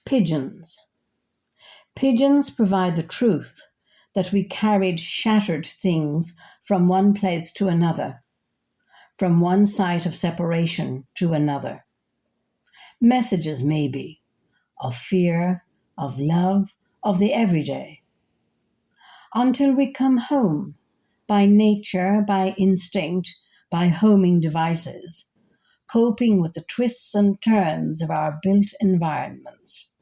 Pigeons. Pigeons provide the truth that we carried shattered things from one place to another, from one site of separation to another. Messages, maybe, of fear, of love, of the everyday. Until we come home, by nature, by instinct, by homing devices, coping with the twists and turns of our built environments.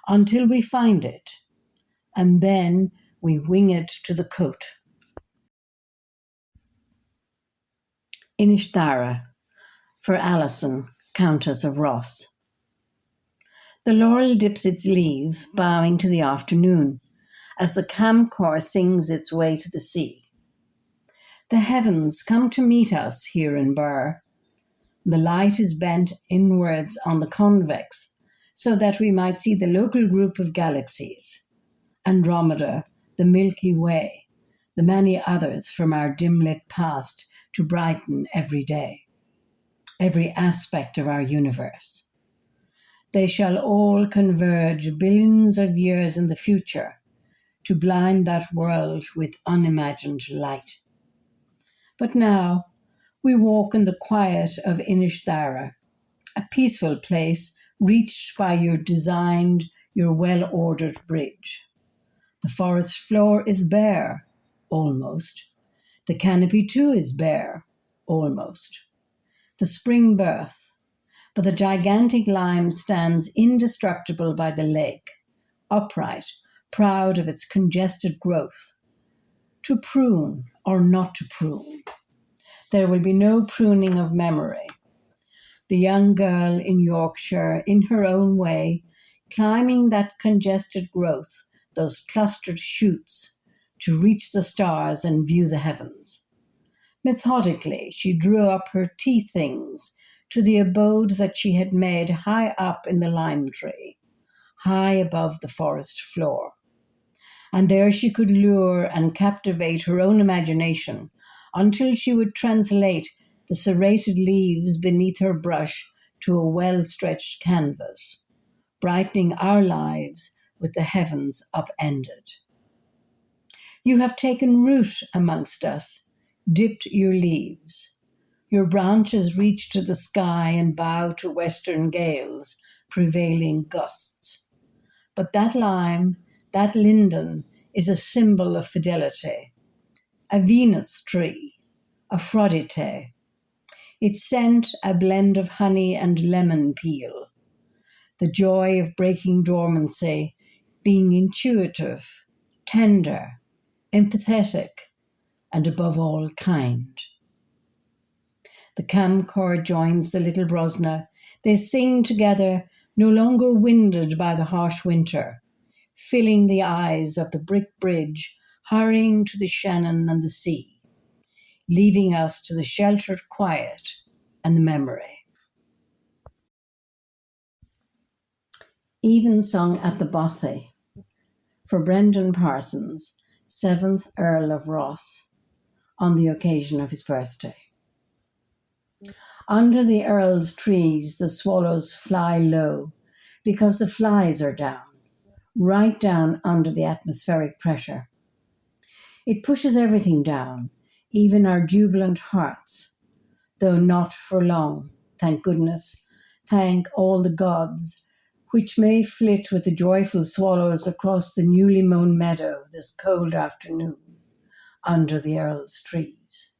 Until we find it, and then we wing it to the coat. Inishtara, for Alison, Countess of Ross. The laurel dips its leaves, bowing to the afternoon, as the camcorr sings its way to the sea. The heavens come to meet us here in Birr. The light is bent inwards on the convex, so that we might see the local group of galaxies, Andromeda, the Milky Way, the many others from our dim-lit past to brighten every day, every aspect of our universe. They shall all converge billions of years in the future to blind that world with unimagined light. But now we walk in the quiet of Inishtara, a peaceful place reached by your designed, your well-ordered bridge. The forest floor is bare, almost. The canopy too is bare, almost. The spring birth, but the gigantic lime stands indestructible by the lake, upright, proud of its congested growth. To prune or not to prune. There will be no pruning of memory. The young girl in Yorkshire, in her own way, climbing that congested growth, those clustered shoots, to reach the stars and view the heavens. Methodically, she drew up her tea things to the abode that she had made high up in the lime tree, high above the forest floor. And there she could lure and captivate her own imagination until she would translate the serrated leaves beneath her brush to a well-stretched canvas, brightening our lives with the heavens upended. You have taken root amongst us, dipped your leaves. Your branches reach to the sky and bow to western gales, prevailing gusts. But that lime, that linden, is a symbol of fidelity, a Venus tree, Aphrodite. Its scent a blend of honey and lemon peel, the joy of breaking dormancy, being intuitive, tender, empathetic, and above all kind. The camcorr joins the little brosna. They sing together, no longer winded by the harsh winter, filling the eyes of the brick bridge, hurrying to the Shannon and the sea, leaving us to the sheltered quiet and the memory. Evensong at the Bothy, for Brendan Parsons, 7th Earl of Ross, on the occasion of his birthday. Under the Earl's trees the swallows fly low, because the flies are down, right down under the atmospheric pressure. It pushes everything down, even our jubilant hearts, though not for long, thank goodness, thank all the gods, which may flit with the joyful swallows across the newly mown meadow this cold afternoon, under the Earl's trees.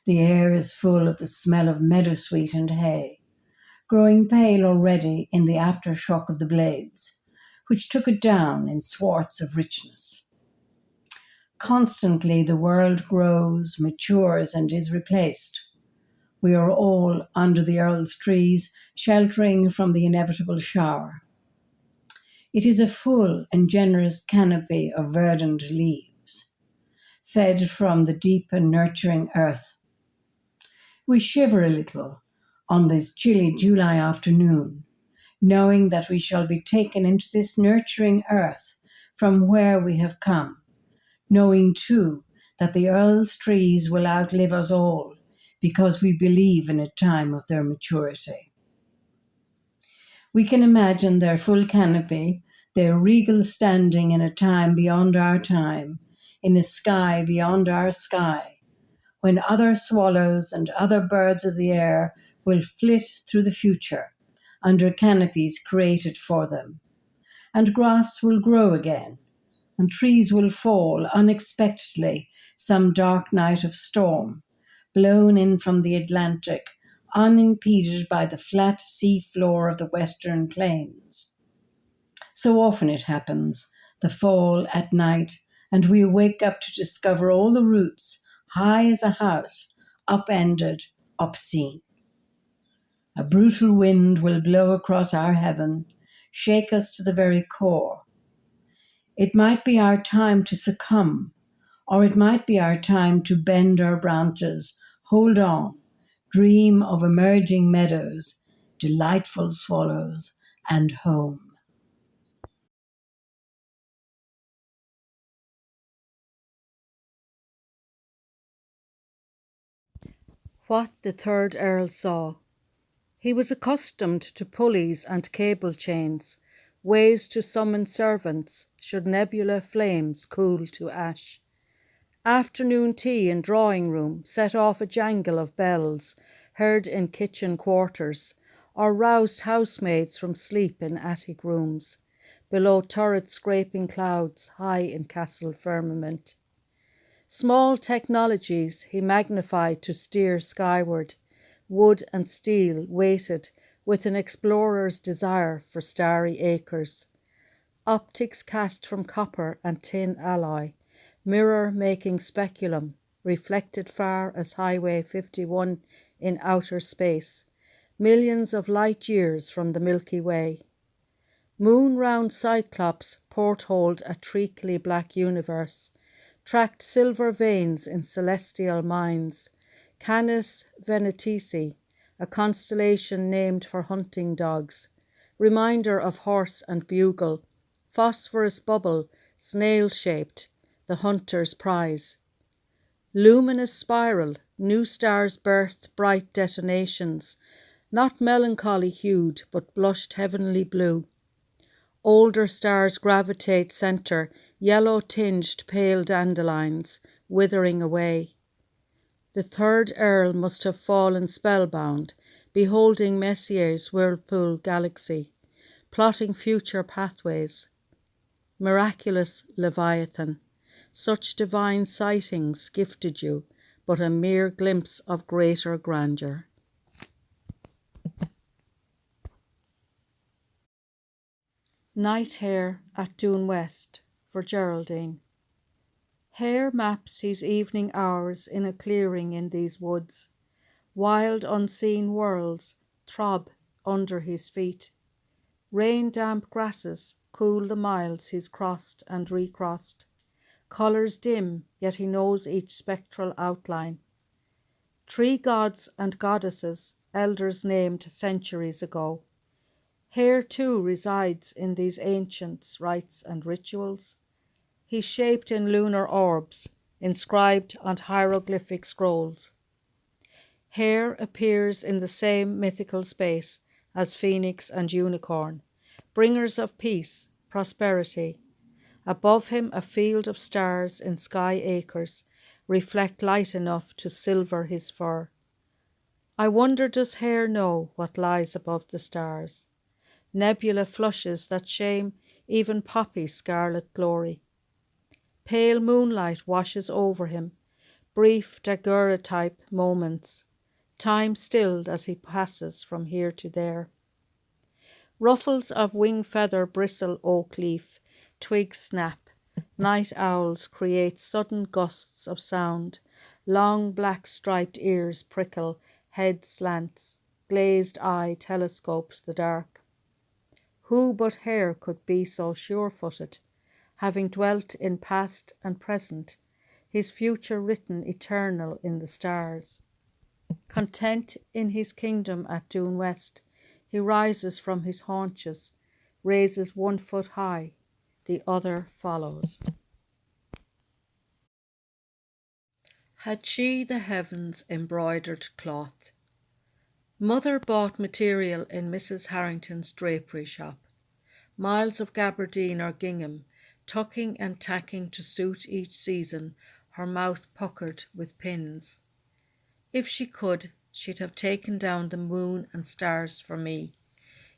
The air is full of the smell of meadowsweet and hay, growing pale already in the aftershock of the blades, which took it down in swarths of richness. Constantly the world grows, matures, and is replaced. We are all under the Earl's trees, sheltering from the inevitable shower. It is a full and generous canopy of verdant leaves, fed from the deep and nurturing earth. We shiver a little on this chilly July afternoon, knowing that we shall be taken into this nurturing earth from where we have come, knowing too that the Earl's trees will outlive us all, because we believe in a time of their maturity. We can imagine their full canopy, their regal standing in a time beyond our time, in a sky beyond our sky, when other swallows and other birds of the air will flit through the future under canopies created for them. And grass will grow again, and trees will fall unexpectedly some dark night of storm, blown in from the Atlantic, unimpeded by the flat sea floor of the western plains. So often it happens, the fall at night, and we wake up to discover all the roots, high as a house, upended, obscene. A brutal wind will blow across our heaven, shake us to the very core. It might be our time to succumb, or it might be our time to bend our branches, hold on, dream of emerging meadows, delightful swallows, and home. What the third Earl saw. He was accustomed to pulleys and cable chains, ways to summon servants should nebula flames cool to ash. Afternoon tea in drawing room set off a jangle of bells heard in kitchen quarters, or roused housemaids from sleep in attic rooms, below turret scraping clouds high in castle firmament. Small technologies he magnified to steer skyward, wood and steel weighted with an explorer's desire for starry acres. Optics cast from copper and tin alloy, mirror making speculum, reflected far as Highway 51 in outer space, millions of light years from the Milky Way. Moon-round cyclops portholed a treacly black universe, tracked silver veins in celestial mines, Canis Venatici, a constellation named for hunting dogs, reminder of horse and bugle, phosphorus bubble, snail-shaped, the hunter's prize. Luminous spiral, new stars birthed bright detonations, not melancholy hued, but blushed heavenly blue. Older stars gravitate centre, yellow-tinged pale dandelions, withering away. The third Earl must have fallen spellbound, beholding Messier's whirlpool galaxy, plotting future pathways. Miraculous Leviathan, such divine sightings gifted you, but a mere glimpse of greater grandeur. Night Hare at Dune West for Geraldine. Hare maps his evening hours in a clearing in these woods. Wild unseen worlds throb under his feet. Rain-damp grasses cool the miles he's crossed and recrossed. Colours dim, yet he knows each spectral outline. Tree gods and goddesses, elders named centuries ago. Hare too resides in these ancient rites and rituals. He's shaped in lunar orbs, inscribed on hieroglyphic scrolls. Hare appears in the same mythical space as Phoenix and Unicorn, bringers of peace, prosperity. Above him a field of stars in sky acres reflect light enough to silver his fur. I wonder does Hare know what lies above the stars? Nebula flushes that shame even poppy's scarlet glory. Pale moonlight washes over him, brief daguerreotype moments, time stilled as he passes from here to there. Ruffles of wing feather bristle oak leaf, twigs snap, night owls create sudden gusts of sound, long black striped ears prickle, head slants, glazed eye telescopes the dark. Who but Hare could be so sure-footed, having dwelt in past and present, his future written eternal in the stars? Content in his kingdom at Dune West, he rises from his haunches, raises 1 foot high, the other follows. Had she the heavens embroidered cloth? Mother bought material in Mrs. Harrington's drapery shop. Miles of gabardine or gingham, tucking and tacking to suit each season, her mouth puckered with pins. If she could, she'd have taken down the moon and stars for me,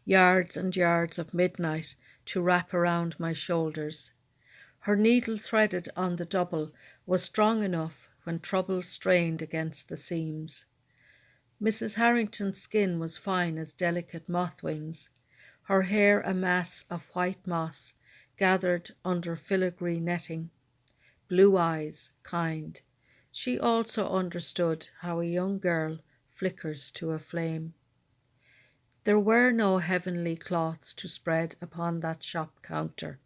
yards and yards of midnight to wrap around my shoulders. Her needle threaded on the double was strong enough when trouble strained against the seams. Mrs. Harrington's skin was fine as delicate moth wings, her hair a mass of white moss gathered under filigree netting. Blue eyes, kind. She also understood how a young girl flickers to a flame. There were no heavenly cloths to spread upon that shop counter,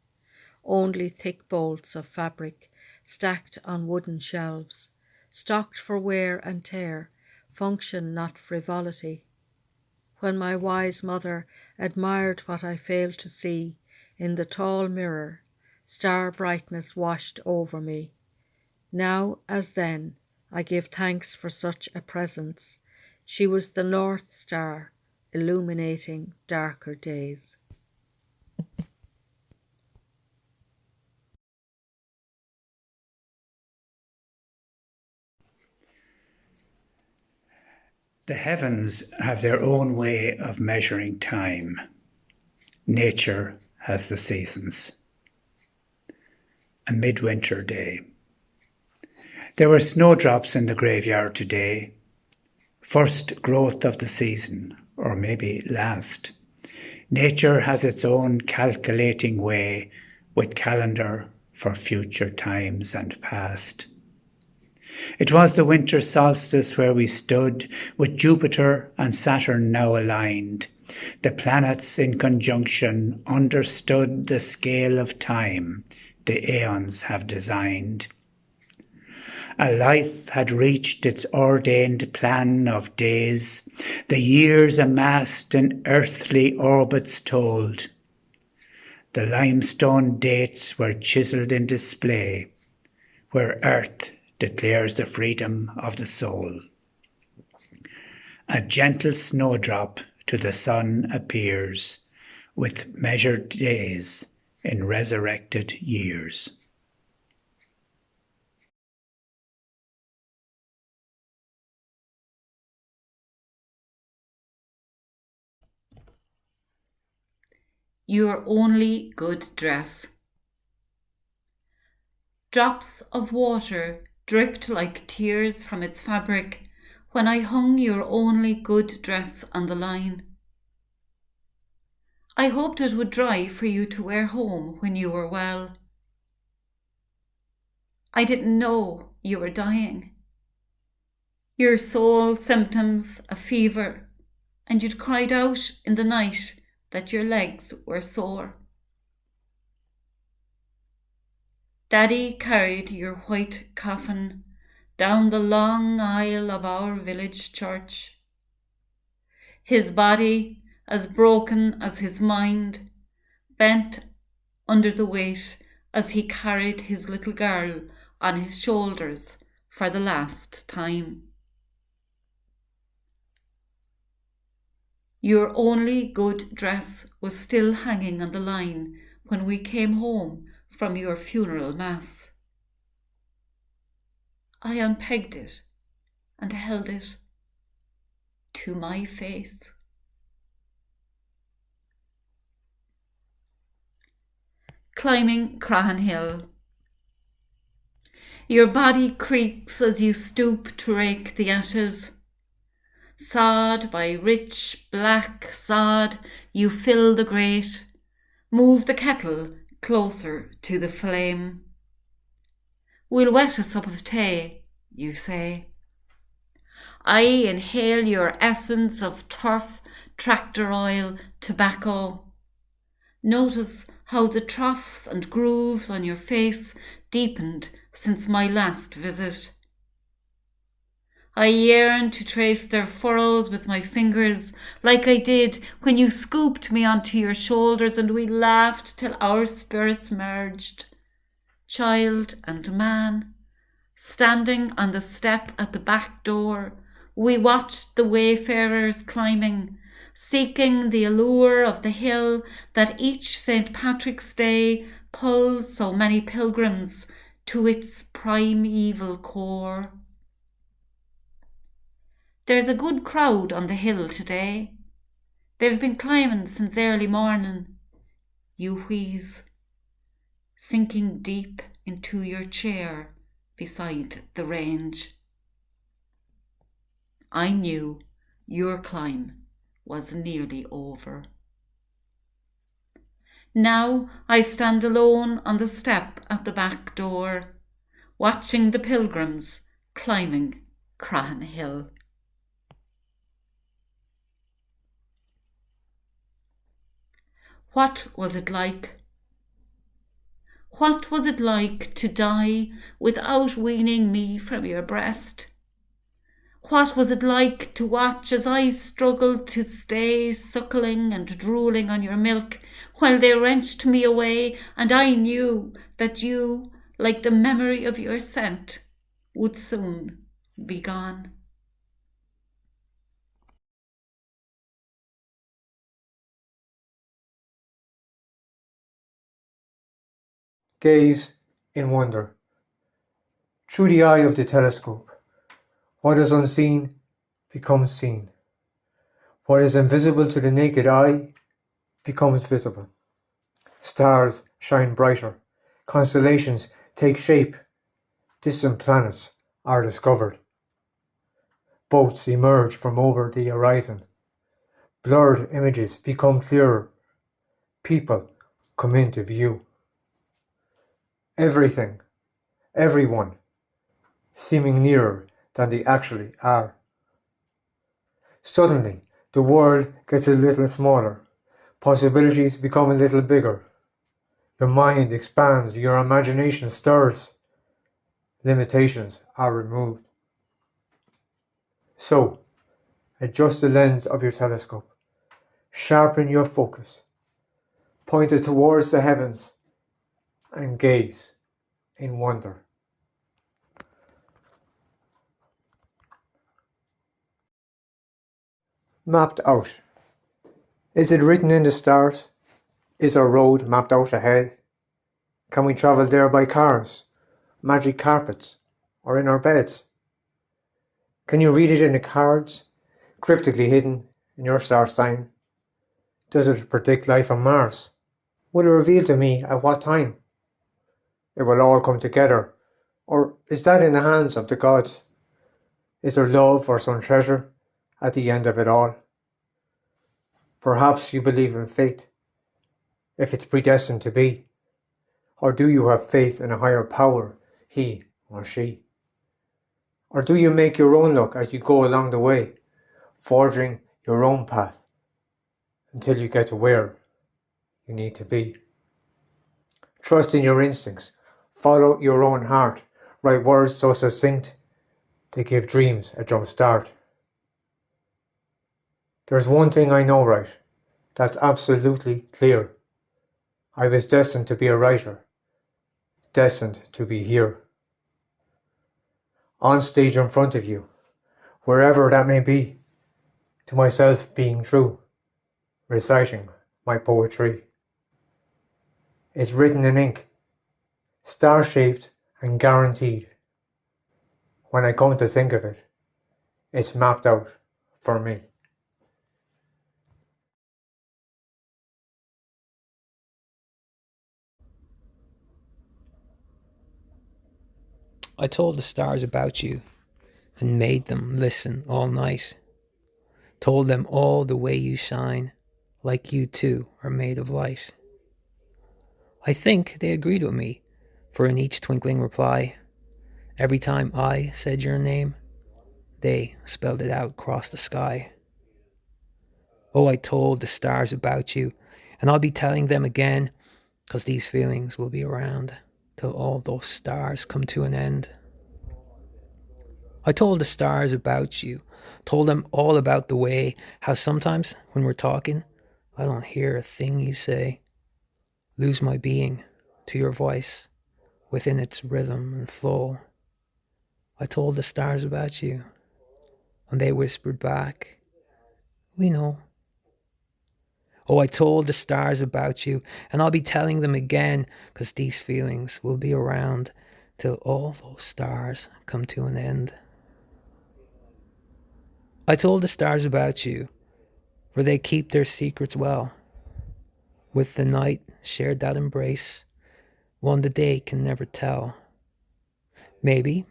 only thick bolts of fabric stacked on wooden shelves, stocked for wear and tear, function not frivolity. When my wise mother admired what I failed to see in the tall mirror, star brightness washed over me. Now, as then, I give thanks for such a presence. She was the North Star, illuminating darker days. The heavens have their own way of measuring time. Nature has the seasons. A midwinter day. There were snowdrops in the graveyard today. First growth of the season, or maybe last. Nature has its own calculating way with calendar for future times and past. It was the winter solstice where we stood, with Jupiter and Saturn now aligned. The planets in conjunction understood the scale of time the aeons have designed. A life had reached its ordained plan of days, the years amassed in earthly orbits told. The limestone dates were chiselled in display, where earth declares the freedom of the soul. A gentle snowdrop to the sun appears, with measured days in resurrected years. Your only good dress. Drops of water dripped like tears from its fabric when I hung your only good dress on the line. I hoped it would dry for you to wear home when you were well. I didn't know you were dying. Your sole symptoms a fever, and you'd cried out in the night that your legs were sore. Daddy carried your white coffin down the long aisle of our village church. His body, as broken as his mind, bent under the weight as he carried his little girl on his shoulders for the last time. Your only good dress was still hanging on the line when we came home from your funeral mass. I unpegged it and held it to my face. Climbing Crahan Hill. Your body creaks as you stoop to rake the ashes. Sod by rich black sod, you fill the grate, move the kettle closer to the flame. We'll wet a sup of tea, you say. I inhale your essence of turf, tractor oil, tobacco. Notice how the troughs and grooves on your face deepened since my last visit. I yearn to trace their furrows with my fingers, like I did when you scooped me onto your shoulders and we laughed till our spirits merged. Child and man, standing on the step at the back door, We watched the wayfarers climbing, seeking the allure of the hill that each St. Patrick's Day pulls so many pilgrims to its primeval core. There's a good crowd on the hill today. They've been climbing since early morning. You wheeze, sinking deep into your chair beside the range. I knew your climb was nearly over. Now I stand alone on the step at the back door, watching the pilgrims climbing Cran Hill. What was it like? What was it like to die without weaning me from your breast? What was it like to watch as I struggled to stay suckling and drooling on your milk while they wrenched me away, and I knew that you, like the memory of your scent, would soon be gone? Gaze in wonder. Through the eye of the telescope, what is unseen becomes seen. What is invisible to the naked eye becomes visible. Stars shine brighter. Constellations take shape. Distant planets are discovered. Boats emerge from over the horizon. Blurred images become clearer. People come into view. Everything, everyone, seeming nearer than they actually are. Suddenly, the world gets a little smaller. Possibilities become a little bigger. Your mind expands, your imagination stirs. Limitations are removed. So, adjust the lens of your telescope. Sharpen your focus. Point it towards the heavens and gaze in wonder. Mapped out. Is it written in the stars? Is our road mapped out ahead? Can we travel there by cars, magic carpets, or in our beds? Can you read it in the cards, cryptically hidden in your star sign? Does it predict life on Mars? Will it reveal to me at what time? It will all come together, or is that in the hands of the gods? Is there love or some treasure at the end of it all? Perhaps you believe in fate, if it's predestined to be. Or do you have faith in a higher power, he or she? Or do you make your own luck as you go along the way, forging your own path until you get to where you need to be? Trust in your instincts, follow your own heart, write words so succinct they give dreams a jump start. There's one thing I know right, that's absolutely clear. I was destined to be a writer, destined to be here. On stage in front of you, wherever that may be, to myself being true, reciting my poetry. It's written in ink, star-shaped and guaranteed. When I come to think of it, it's mapped out for me. I told the stars about you and made them listen all night. Told them all the way you shine, like you too are made of light. I think they agreed with me, for in each twinkling reply, every time I said your name, they spelled it out across the sky. Oh, I told the stars about you, and I'll be telling them again, 'cause these feelings will be around till all those stars come to an end. I told the stars about you, told them all about the way how sometimes when we're talking, I don't hear a thing you say. Lose my being to your voice within its rhythm and flow. I told the stars about you. And they whispered back, we know. Oh, I told the stars about you, and I'll be telling them again, 'cause these feelings will be around till all those stars come to an end. I told the stars about you, for they keep their secrets well. With the night shared that embrace, one the day can never tell. Maybe,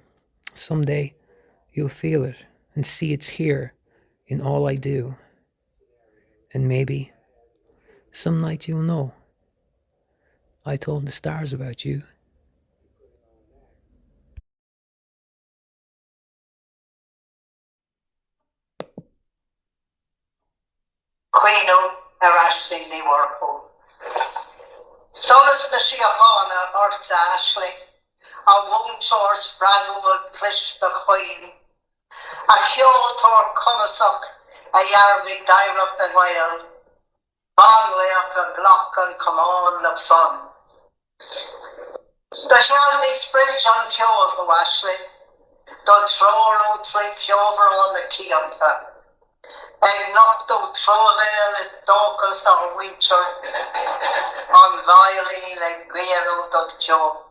someday, you'll feel it and see it's here in all I do. And maybe, some night you'll know I told the stars about you. Quino Arashling ni Warpo. Solas na Shiahana Arts Ashley, a Wonchors Bragwood Plish the Queen, a Kyotor Comasock, a Yarvig Direct and Wild, Bonleak a Glock and come on the fun. The Shelby Spring John Kyoto Ashley, the Troro Three Kyover on the Kianta. And not to throw there is Dorcas or Winter on Eileen and Grainne dot Joe.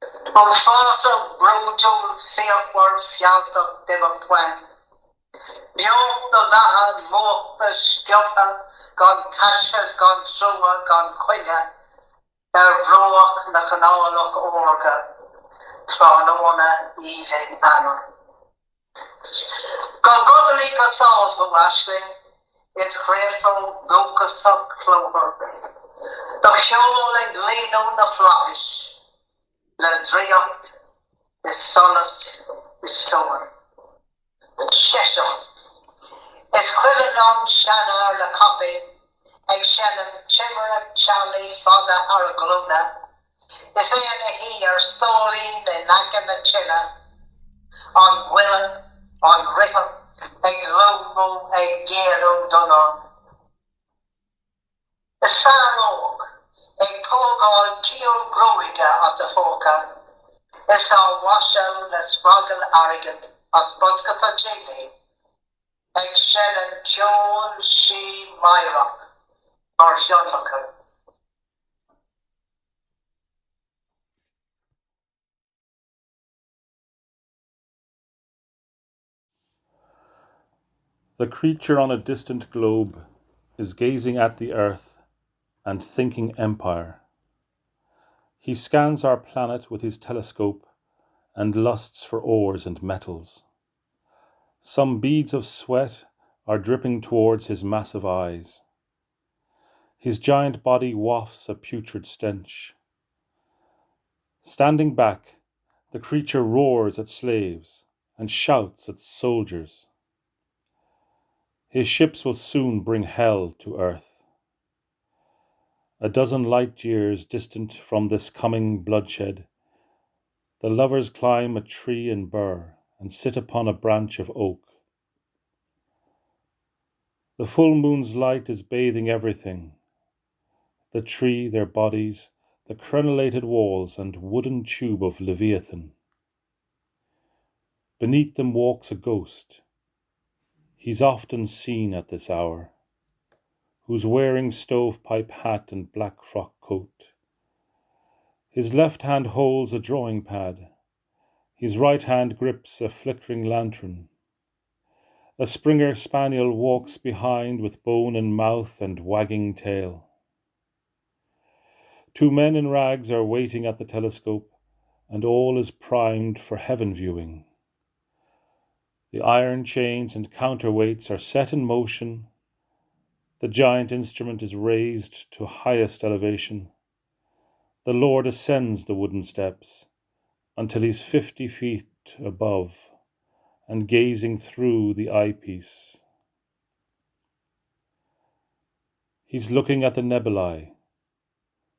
On Fossil Brojo Fairward Fialta Debok Twan. Bjork the Vahan, Mork the Skjoppa, gone Tasha, gone Trua, gone Quina, Roak, the Canalok Orga, Tronona, Even Anna. Godly Gasol for Ashling, it's grateful Lucas of Clover. The Hume and lean on the flash, the Driocht, the Solace, the Summer, the Cheshire. It's Quillen on Shannar the Copy, and Shannon Chimera Charlie Father Aragluna. It's in here, Stoleen and Nagan the Chilla, on Willen. On Rita, a Lobo, a Gero Dunne. The Sarog, a Pogol Kio Groiga as the Foka, is our washout the Sproggle Arrogant as Buskata Jimmy, a Shannon Kjol She Myrock, or Shunlocker. The creature on a distant globe is gazing at the earth and thinking empire. He scans our planet with his telescope and lusts for ores and metals. Some beads of sweat are dripping towards his massive eyes. His giant body wafts a putrid stench. Standing back, the creature roars at slaves and shouts at soldiers. His ships will soon bring hell to earth. A dozen light years distant from this coming bloodshed, the lovers climb a tree in Birr and sit upon a branch of oak. The full moon's light is bathing everything, the tree, their bodies, the crenellated walls and wooden tube of Leviathan. Beneath them walks a ghost. He's often seen at this hour, who's wearing stovepipe hat and black frock coat. His left hand holds a drawing pad. His right hand grips a flickering lantern. A Springer Spaniel walks behind with bone in mouth and wagging tail. Two men in rags are waiting at the telescope, and all is primed for heaven viewing. The iron chains and counterweights are set in motion. The giant instrument is raised to highest elevation. The Lord ascends the wooden steps until he's 50 feet above and gazing through the eyepiece. He's looking at the nebulae,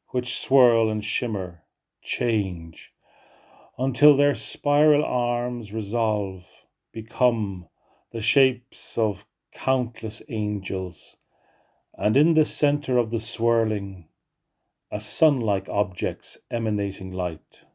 which swirl and shimmer, change, until their spiral arms resolve, become the shapes of countless angels, and in the center of the swirling, a sun-like object's emanating light.